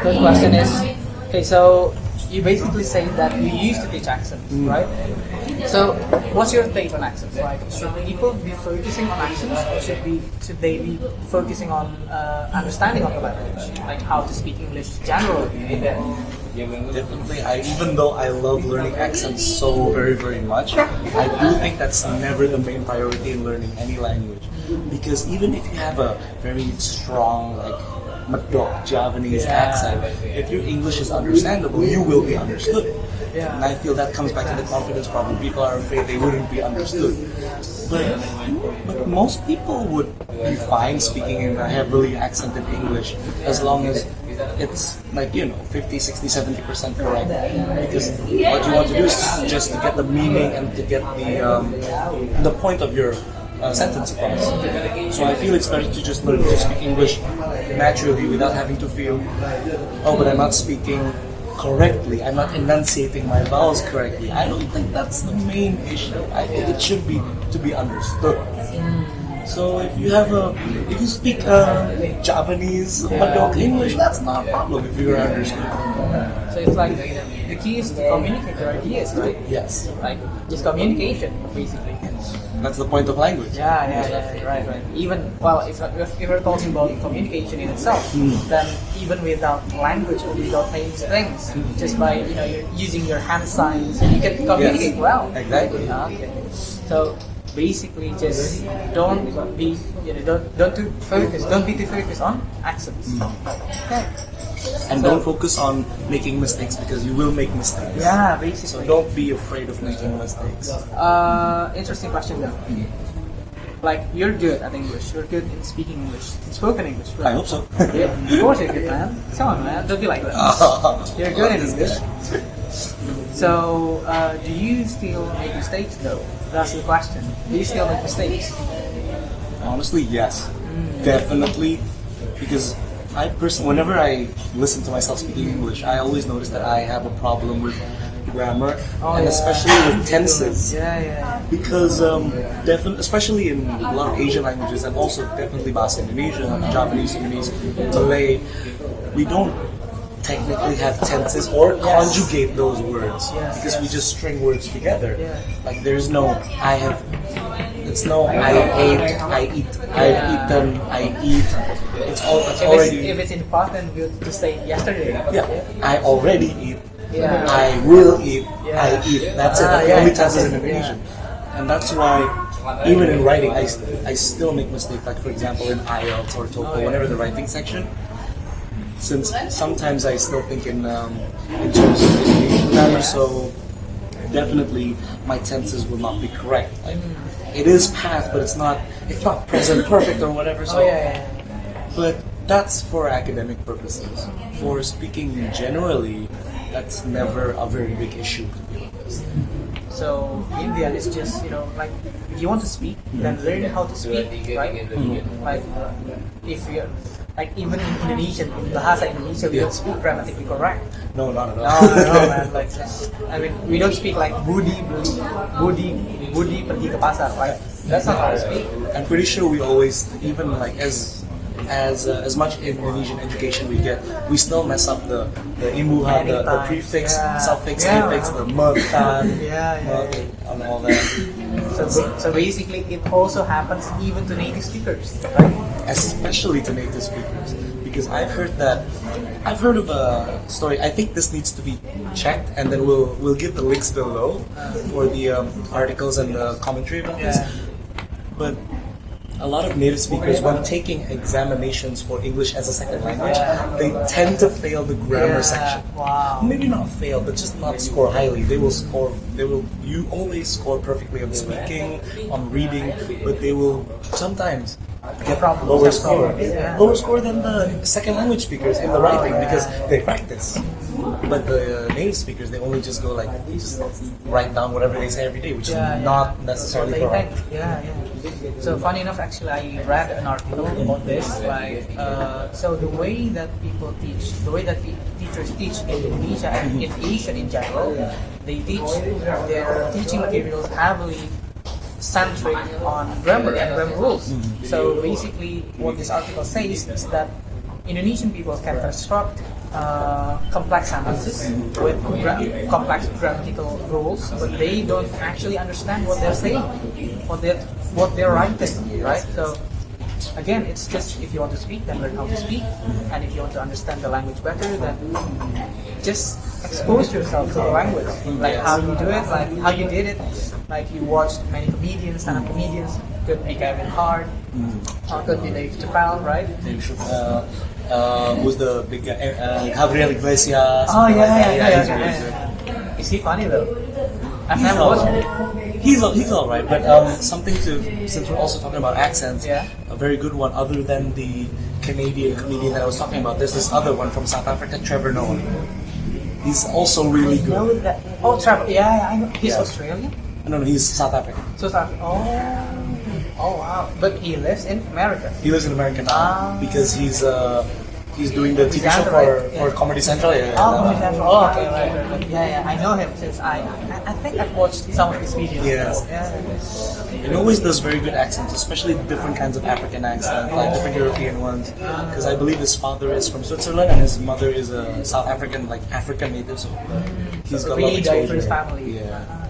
first question is, okay, so you basically say that you used to teach accents, right? So, what's your take on accents? Like, should people be focusing on accents, or should they be focusing on understanding of the language, like how to speak English generally? Definitely, even though I love learning accents so very, very much, I do think that's never the main priority in learning any language. Because even if you have a very strong, like, Madok Javanese accent, if your English is understandable, you will be understood. And I feel that comes back to the confidence problem. People are afraid they wouldn't be understood. But most people would be fine speaking in a heavily accented English as long as it's like, 50, 60, 70% correct. Because what you want to do is just to get the meaning and to get the point of your sentence across. So I feel it's better to just learn to speak English naturally without having to feel, oh, but I'm not speaking correctly, I'm not enunciating my vowels correctly. I don't think that's the main issue. I think it should be to be understood. So if you speak Japanese, Madok English, that's not a problem if you're understood. So it's like the key is to communicate your ideas, right? Yes. Like just communication, basically. That's the point of language. Yeah, right. Even if we're talking about communication in itself, then even without language or without famous things, just by you're using your hand signs, you can communicate well. Exactly. Okay. So basically, just don't be too focused on accents. Okay. And don't focus on making mistakes because you will make mistakes. Yeah, basically. So don't be afraid of making mistakes. Interesting question though. Like, you're good at English. You're good in speaking English, in spoken English. Right? I hope so. Yeah, of course you're good, man. Come on, man. Don't be like that. You're good in English. So, do you still make mistakes though? That's the question. Do you still make mistakes? Honestly, yes. Definitely. Because whenever I listen to myself speaking English, I always notice that I have a problem with grammar and especially with tenses. Because especially in a lot of Asian languages and also definitely Bahasa Indonesia, Japanese, Sudanese, Malay, we don't technically have tenses or conjugate those words because we just string words together. Like there's no I have. It's no I ate, I eat, I've eaten, I eat. It's already. If it's in past, then we'll just say yesterday. Yeah, I already eat. I will eat. I eat. That's it. That's the only tenses in Indonesian, and that's why even in writing, I still make mistakes. Like for example, in IELTS or TOEFL, whenever the writing section. Since sometimes I still think in terms of Indonesian grammar, so definitely my tenses will not be correct. Like it is past, but it's not present perfect or whatever. So, but that's for academic purposes. For speaking generally, that's never a very big issue, to be honest. So in the end, it's just like if you want to speak, then learn how to speak, right? Like if you're like even in Indonesian, in Bahasa Indonesia, we don't speak grammatically correct. No, not at all. No, man. Like, I mean, we don't speak like Budi pergi ke pasar, right? That's not how we speak. I'm pretty sure we always, even like as much Indonesian education we get, we still mess up the imbuhan, the prefix, suffix, prefix, the makan, and all that. So basically, it also happens even to native speakers, right? Especially to native speakers, because I've heard of a story. I think this needs to be checked, and then we'll give the links below for the articles and the commentary about this. But a lot of native speakers, when taking examinations for English as a second language, they tend to fail the grammar section. Wow. Maybe not fail, but just not score highly. You always score perfectly on speaking, on reading, but they will sometimes get lower score. Lower score than the second language speakers in the writing because they practice. But the native speakers, they only just go like, just write down whatever they say every day, which is not necessarily correct. So funny enough, actually, I read an article about this. Like, so the way that people teach, the way that teachers teach in Indonesia and in Asia in general, they teach their teaching materials heavily centric on grammar and grammar rules. So basically, what this article says is that Indonesian people can construct complex sentences with complex grammatical rules, but they don't actually understand what they're saying, what they're writing, right? So again, it's just if you want to speak, then learn how to speak, and if you want to understand the language better, then just expose yourself to the language, like how you do it, like how you did it, like you watched many comedians, stand-up comedians, could be Kevin Hart, could be Dave Chappelle, right? Dave Chappelle, who's the big guy? Gabriel Iglesias. Oh yeah. He's really good. Is he funny though? I've never watched him. He's all right, but something to, since we're also talking about accents, Yeah. a very good one other than the Canadian comedian that I was talking about. There's this other one from South Africa, Trevor Noah. He's also really good. Know that? Oh, Trevor. Yeah, I know. He's Yeah. Australian. No, he's South African. So South. Oh wow. But he lives in America. He lives in America now because he's doing the TV show Right? for Comedy Central. Yeah, Oh, that one. Comedy Central. Oh, okay, right. Yeah. I know him since I think I've watched some of his videos. Yes. Yeah. He always does very good accents, especially different kinds of African accents, like different European ones. Because I believe his father is from Switzerland and his mother is a South African, like African native. So he's got a lot of Really exposure. diverse family. Yeah.